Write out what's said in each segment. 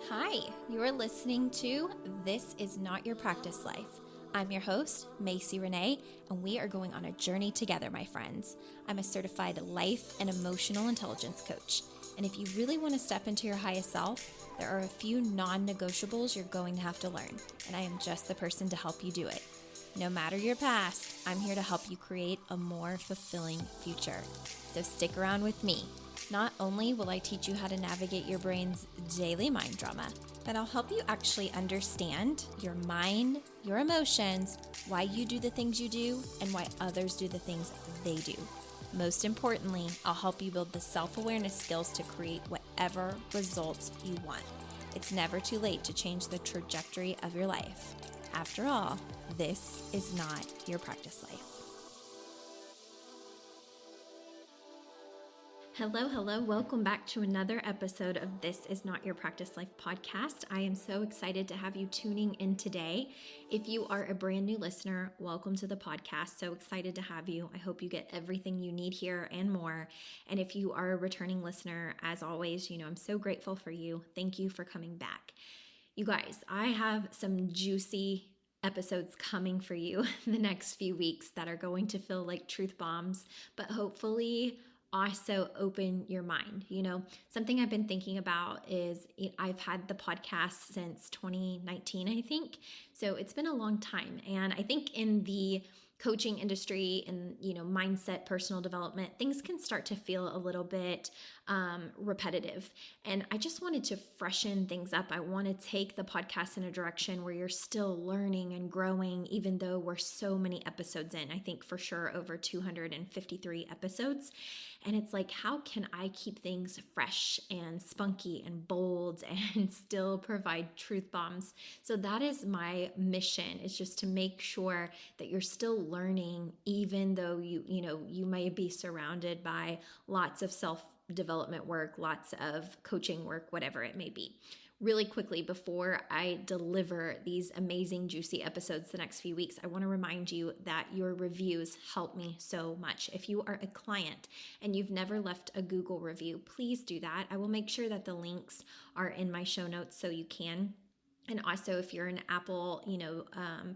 Hi, you're listening to This Is Not Your Practice Life. I'm your host, Macy Renee, and we are going on a journey together, my friends. I'm a certified life and emotional intelligence coach. And if you really want to step into your highest self, there are a few non-negotiables you're going to have to learn, and I am just the person to help you do it. No matter your past, I'm here to help you create a more fulfilling future. So stick around with me. Not only will I teach you how to navigate your brain's daily mind drama, but I'll help you actually understand your mind, your emotions, why you do the things you do, and why others do the things they do. Most importantly, I'll help you build the self-awareness skills to create whatever results you want. It's never too late to change the trajectory of your life. After all, this is not your practice life. Hello. Welcome back to another episode of This Is Not Your Practice Life podcast. I am so excited to have you tuning in today. If you are a brand new listener, welcome to the podcast. So excited to have you. I hope you get everything you need here and more. And if you are a returning listener, as always, I'm so grateful for you. Thank you for coming back. You guys, I have some juicy episodes coming for you the next few weeks that are going to feel like truth bombs, but hopefully also open your mind. Something I've been thinking about is I've had the podcast since 2019, I think. So it's been a long time. And I think in the coaching industry and, mindset, personal development, things can start to feel a little bit repetitive. And I just wanted to freshen things up. I want to take the podcast in a direction where you're still learning and growing, even though we're so many episodes in. I think for sure over 253 episodes. And it's like, how can I keep things fresh and spunky and bold and still provide truth bombs? So that is my mission, is just to make sure that you're still learning, even though you may be surrounded by lots of self-development work, lots of coaching work, whatever it may be. Really quickly, before I deliver these amazing, juicy episodes the next few weeks, I want to remind you that your reviews help me so much. If you are a client and you've never left a Google review, please do that. I will make sure that the links are in my show notes so you can. And also, if you're an Apple,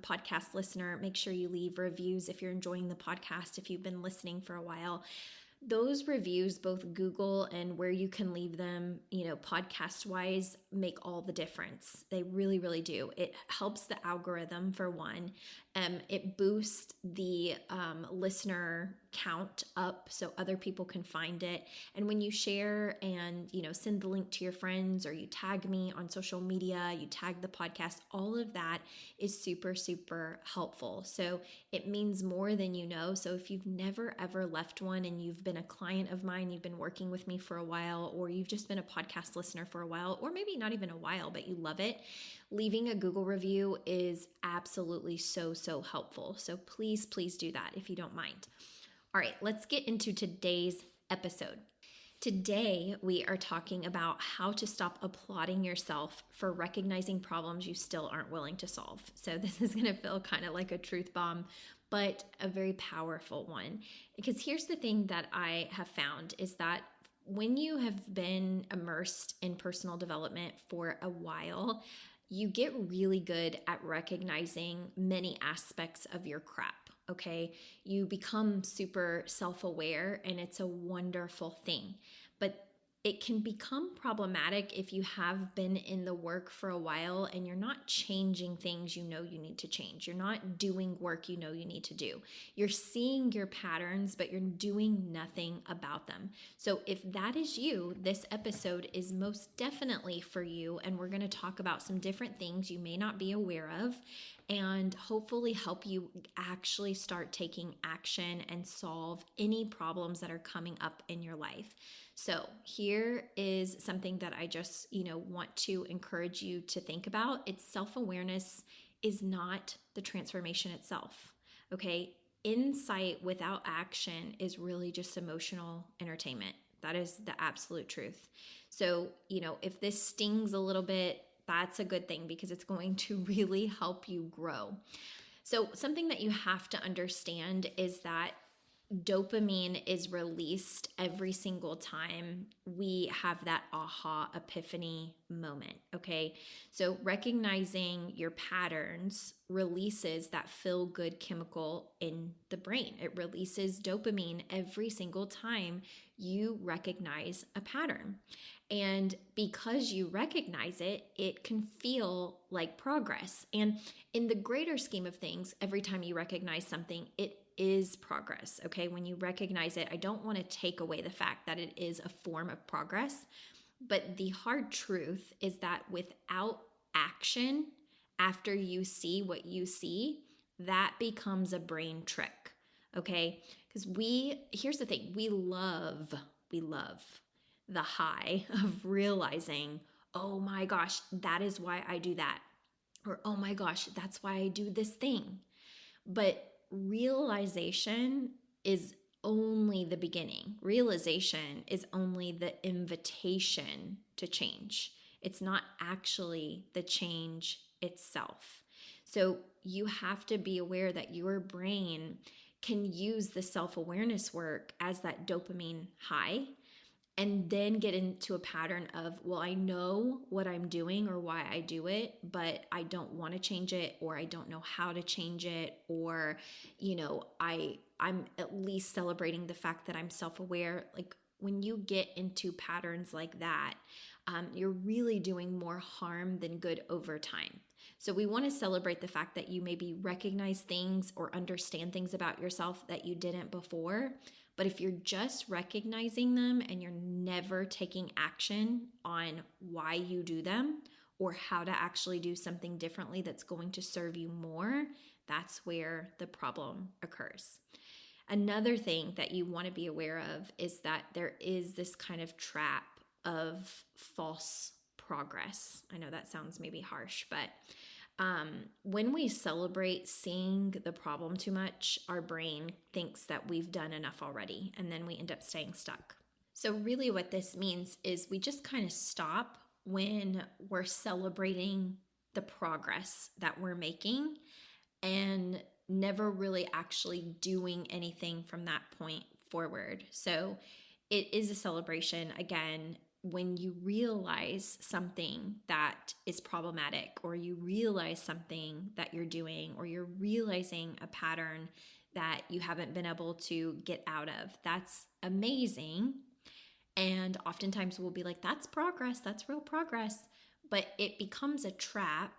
podcast listener, make sure you leave reviews if you're enjoying the podcast, if you've been listening for a while. Those reviews, both Google and where you can leave them, podcast wise, make all the difference. They really, really do. It helps the algorithm, for one. It boosts the listener count up so other people can find it. And when you share and, send the link to your friends, or you tag me on social media, you tag the podcast, all of that is super, super helpful. So it means more than you know. So if you've never, ever left one and you've been a client of mine, you've been working with me for a while, or you've just been a podcast listener for a while, or maybe not even a while, but you love it, leaving a Google review is absolutely so helpful. So please do that if you don't mind. All right, let's get into today's episode. Today, we are talking about how to stop applauding yourself for recognizing problems you still aren't willing to solve. So this is going to feel kind of like a truth bomb, but a very powerful one. Because here's the thing that I have found is that when you have been immersed in personal development for a while, you get really good at recognizing many aspects of your crap. Okay, you become super self-aware, and it's a wonderful thing. But it can become problematic if you have been in the work for a while and you're not changing things you need to change. You're not doing work you need to do. You're seeing your patterns, but you're doing nothing about them. So if that is you, this episode is most definitely for you. And we're going to talk about some different things you may not be aware of, and hopefully help you actually start taking action and solve any problems that are coming up in your life. So here is something that I just, want to encourage you to think about. It's self-awareness is not the transformation itself. Okay. Insight without action is really just emotional entertainment. That is the absolute truth. So, if this stings a little bit, that's a good thing, because it's going to really help you grow. So something that you have to understand is that dopamine is released every single time we have that aha epiphany moment. Okay. So recognizing your patterns releases that feel good chemical in the brain. It releases dopamine every single time you recognize a pattern. And because you recognize it, it can feel like progress. And in the greater scheme of things, every time you recognize something, it is progress. Okay. When you recognize it, I don't want to take away the fact that it is a form of progress. But the hard truth is that without action, after you see what you see, that becomes a brain trick. Okay. Because here's the thing, we love the high of realizing, oh my gosh, that is why I do that. Or, oh my gosh, that's why I do this thing. But realization is only the beginning. Realization is only the invitation to change. It's not actually the change itself. So you have to be aware that your brain can use the self-awareness work as that dopamine high, and then get into a pattern of, well, I know what I'm doing or why I do it, but I don't want to change it, or I don't know how to change it, or, I'm at least celebrating the fact that I'm self-aware. Like when you get into patterns like that, you're really doing more harm than good over time. So we want to celebrate the fact that you maybe recognize things or understand things about yourself that you didn't before. But if you're just recognizing them and you're never taking action on why you do them or how to actually do something differently that's going to serve you more, that's where the problem occurs. Another thing that you want to be aware of is that there is this kind of trap of false progress. I know that sounds maybe harsh, but when we celebrate seeing the problem too much, our brain thinks that we've done enough already, and then we end up staying stuck. So really what this means is we just kind of stop when we're celebrating the progress that we're making and never really actually doing anything from that point forward. So it is a celebration, again, when you realize something that is problematic, or you realize something that you're doing, or you're realizing a pattern that you haven't been able to get out of. That's amazing. And oftentimes we'll be like, that's progress, that's real progress. But it becomes a trap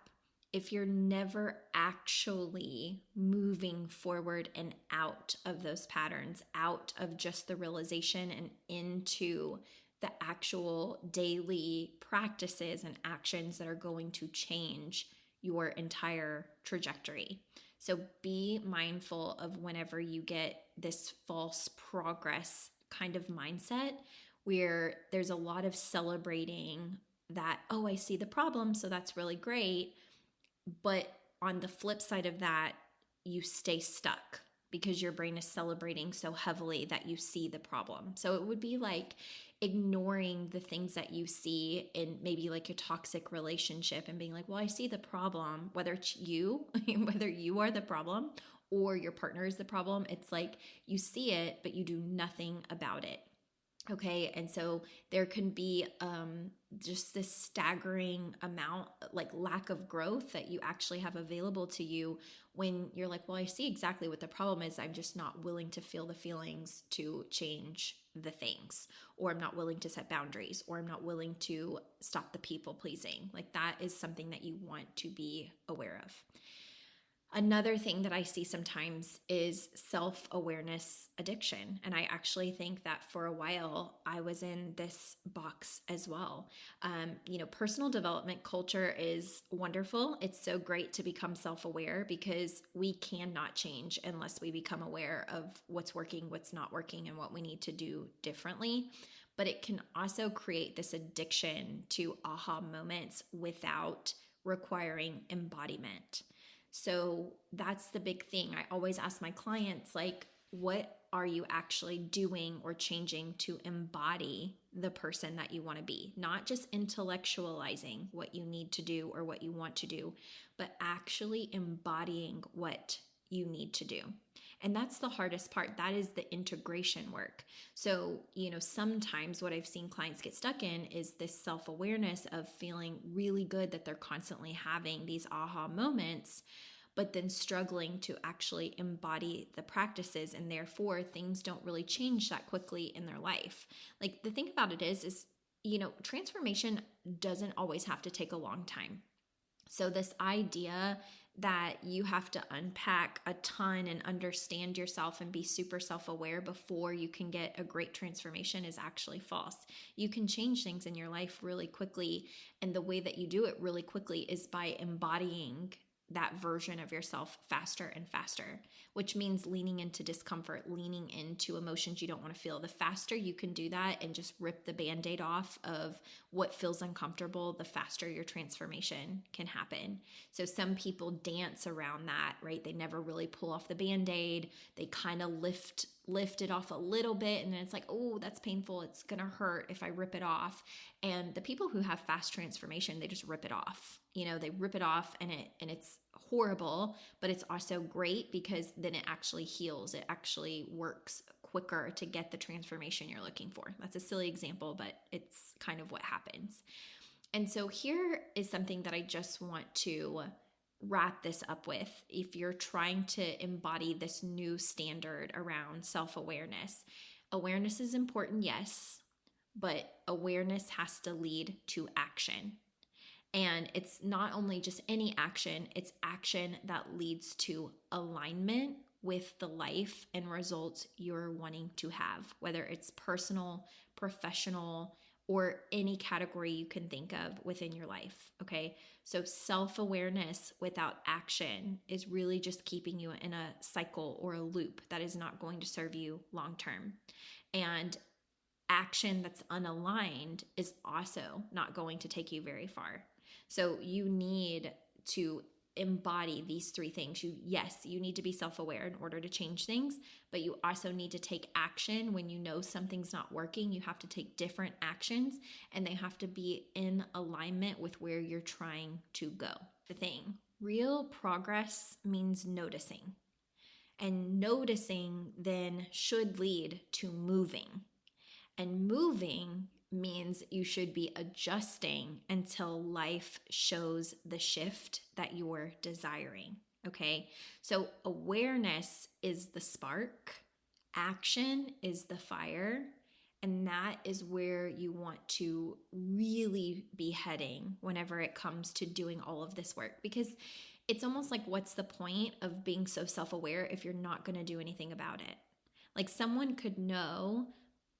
if you're never actually moving forward and out of those patterns, out of just the realization and into the actual daily practices and actions that are going to change your entire trajectory. So be mindful of whenever you get this false progress kind of mindset where there's a lot of celebrating that, oh, I see the problem, so that's really great. But on the flip side of that, you stay stuck because your brain is celebrating so heavily that you see the problem. So it would be like ignoring the things that you see in maybe like a toxic relationship and being like, well, I see the problem, whether it's you, whether you are the problem or your partner is the problem. It's like you see it, but you do nothing about it. Okay. And so there can be just this staggering amount, like lack of growth that you actually have available to you when you're like, well, I see exactly what the problem is. I'm just not willing to feel the feelings to change the things, or I'm not willing to set boundaries, or I'm not willing to stop the people pleasing. Like that is something that you want to be aware of. Another thing that I see sometimes is self-awareness addiction. And I actually think that for a while I was in this box as well. Personal development culture is wonderful. It's so great to become self-aware because we cannot change unless we become aware of what's working, what's not working, and what we need to do differently. But it can also create this addiction to aha moments without requiring embodiment. So that's the big thing. I always ask my clients, like, what are you actually doing or changing to embody the person that you want to be? Not just intellectualizing what you need to do or what you want to do, but actually embodying what you need to do. And that's the hardest part. That is the integration work. So, sometimes what I've seen clients get stuck in is this self-awareness of feeling really good that they're constantly having these aha moments, but then struggling to actually embody the practices, and therefore things don't really change that quickly in their life. Like, the thing about it is transformation doesn't always have to take a long time. So this idea that you have to unpack a ton and understand yourself and be super self-aware before you can get a great transformation is actually false. You can change things in your life really quickly, and the way that you do it really quickly is by embodying that version of yourself faster and faster, which means leaning into discomfort, leaning into emotions you don't want to feel. The faster you can do that and just rip the Band-Aid off of what feels uncomfortable, the faster your transformation can happen. So some people dance around that, right? They never really pull off the Band-Aid. They kind of lift it off a little bit, and then it's like, oh, that's painful. It's going to hurt if I rip it off. And the people who have fast transformation, they just rip it off. They rip it off, and it's horrible, but it's also great because then it actually heals. It actually works quicker to get the transformation you're looking for. That's a silly example, but it's kind of what happens. And so here is something that I just want to wrap this up with. If you're trying to embody this new standard around self-awareness, awareness is important, yes, but awareness has to lead to action. And it's not only just any action, it's action that leads to alignment with the life and results you're wanting to have, whether it's personal, professional, or any category you can think of within your life, okay? So self-awareness without action is really just keeping you in a cycle or a loop that is not going to serve you long-term. And action that's unaligned is also not going to take you very far. So you need to embody these three things. You need to be self-aware in order to change things, but you also need to take action when you know something's not working. You have to take different actions, and they have to be in alignment with where you're trying to go. The thing, real progress means noticing, and noticing then should lead to moving, and moving means you should be adjusting until life shows the shift that you're desiring, okay? So awareness is the spark, action is the fire, and that is where you want to really be heading whenever it comes to doing all of this work, because it's almost like, what's the point of being so self-aware if you're not going to do anything about it? Like, someone could know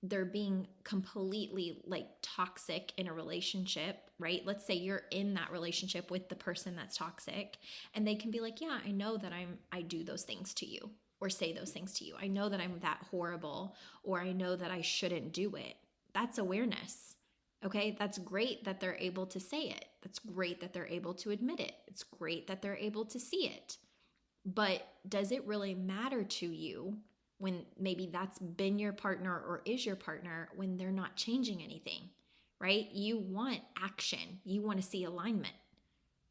they're being completely toxic in a relationship, right? Let's say you're in that relationship with the person that's toxic, and they can be like, yeah, I know that I do those things to you, or say those things to you. I know that I'm that horrible, or I know that I shouldn't do it. That's awareness. Okay, that's great that they're able to say it. That's great that they're able to admit it. It's great that they're able to see it. But does it really matter to you when maybe that's been your partner or is your partner when they're not changing anything, right? You want action. You want to see alignment.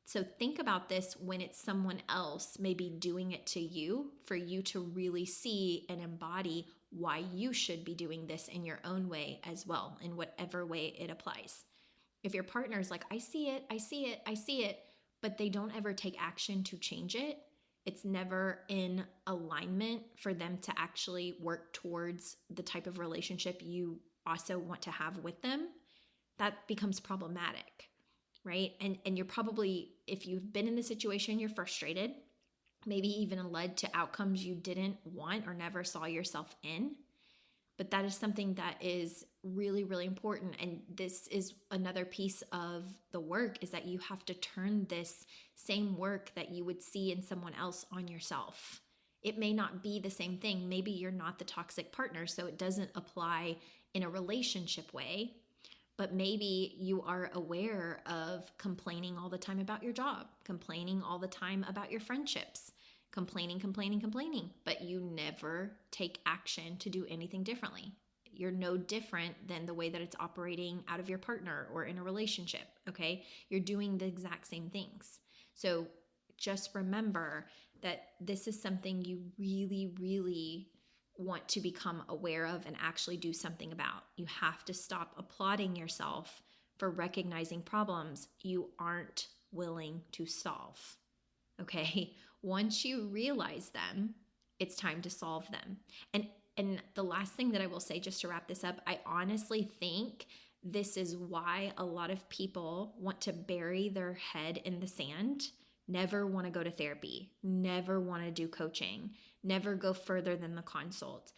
So think about this when it's someone else maybe doing it to you, for you to really see and embody why you should be doing this in your own way as well, in whatever way it applies. If your partner's like, I see it, but they don't ever take action to change it, it's never in alignment for them to actually work towards the type of relationship you also want to have with them, that becomes problematic, right? And you're probably, if you've been in the situation, you're frustrated, maybe even led to outcomes you didn't want or never saw yourself in. But that is something that is really, really important. And this is another piece of the work, is that you have to turn this same work that you would see in someone else on yourself. It may not be the same thing. Maybe you're not the toxic partner, so it doesn't apply in a relationship way. But maybe you are aware of complaining all the time about your job, complaining all the time about your friendships, complaining, but you never take action to do anything differently. You're no different than the way that it's operating out of your partner or in a relationship, okay? You're doing the exact same things. So just remember that this is something you really, really want to become aware of and actually do something about. You have to stop applauding yourself for recognizing problems you aren't willing to solve. Okay? Once you realize them, it's time to solve them. And the last thing that I will say, just to wrap this up, I honestly think this is why a lot of people want to bury their head in the sand, never want to go to therapy, never want to do coaching, never go further than the consult,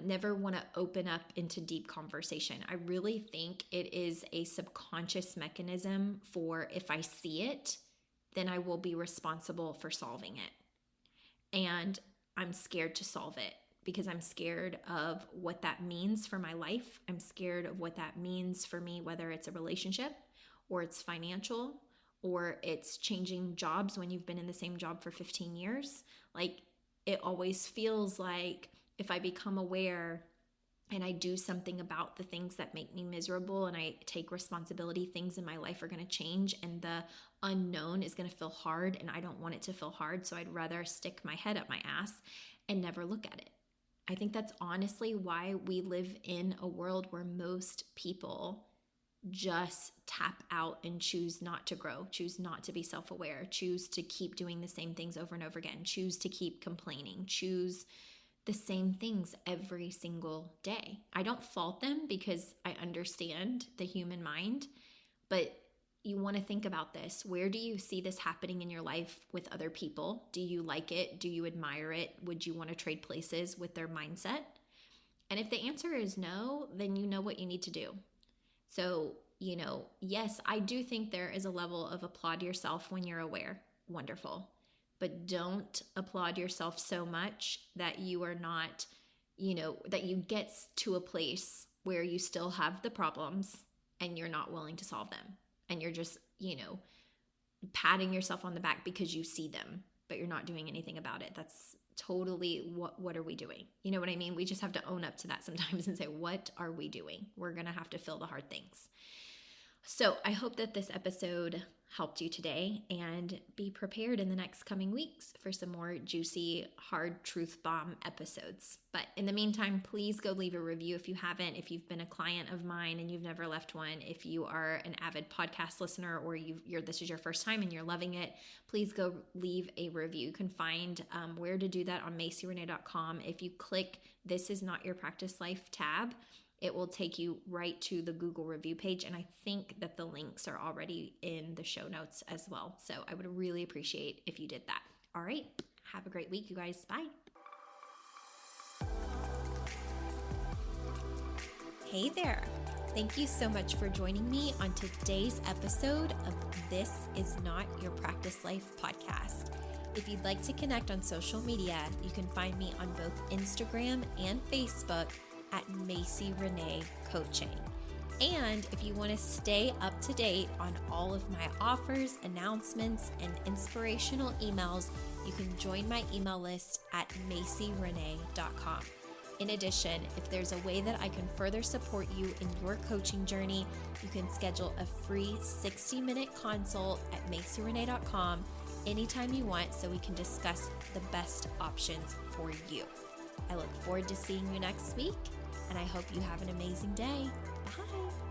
never want to open up into deep conversation. I really think it is a subconscious mechanism for, if I see it, then I will be responsible for solving it. And I'm scared to solve it because I'm scared of what that means for my life. I'm scared of what that means for me, whether it's a relationship or it's financial or it's changing jobs when you've been in the same job for 15 years. Like, it always feels like if I become aware and I do something about the things that make me miserable and I take responsibility, things in my life are going to change, and the unknown is going to feel hard, and I don't want it to feel hard. So I'd rather stick my head up my ass and never look at it. I think that's honestly why we live in a world where most people just tap out and choose not to grow, choose not to be self-aware, choose to keep doing the same things over and over again, choose to keep complaining, choose the same things every single day. I don't fault them because I understand the human mind, but you want to think about this. Where do you see this happening in your life with other people? Do you like it? Do you admire it? Would you want to trade places with their mindset? And if the answer is no, then you know what you need to do. So, yes, I do think there is a level of applaud yourself when you're aware. Wonderful. But don't applaud yourself so much that you are not, that you get to a place where you still have the problems and you're not willing to solve them. And you're just, patting yourself on the back because you see them, but you're not doing anything about it. That's totally what are we doing? You know what I mean? We just have to own up to that sometimes and say, what are we doing? We're going to have to feel the hard things. So I hope that this episode helped you today, and be prepared in the next coming weeks for some more juicy, hard truth bomb episodes. But in the meantime, please go leave a review if you haven't, if you've been a client of mine and you've never left one, if you are an avid podcast listener or this is your first time and you're loving it, please go leave a review. You can find where to do that on MacyRenee.com. If you click This Is Not Your Practice Life tab, it will take you right to the Google review page. And I think that the links are already in the show notes as well. So I would really appreciate if you did that. All right. Have a great week, you guys. Bye. Hey there. Thank you so much for joining me on today's episode of This Is Not Your Practice Life podcast. If you'd like to connect on social media, you can find me on both Instagram and Facebook at Macy Renee Coaching. And if you want to stay up to date on all of my offers, announcements, and inspirational emails, you can join my email list at MacyRenee.com. In addition, if there's a way that I can further support you in your coaching journey, you can schedule a free 60-minute consult at MacyRenee.com anytime you want so we can discuss the best options for you. I look forward to seeing you next week, and I hope you have an amazing day. Bye.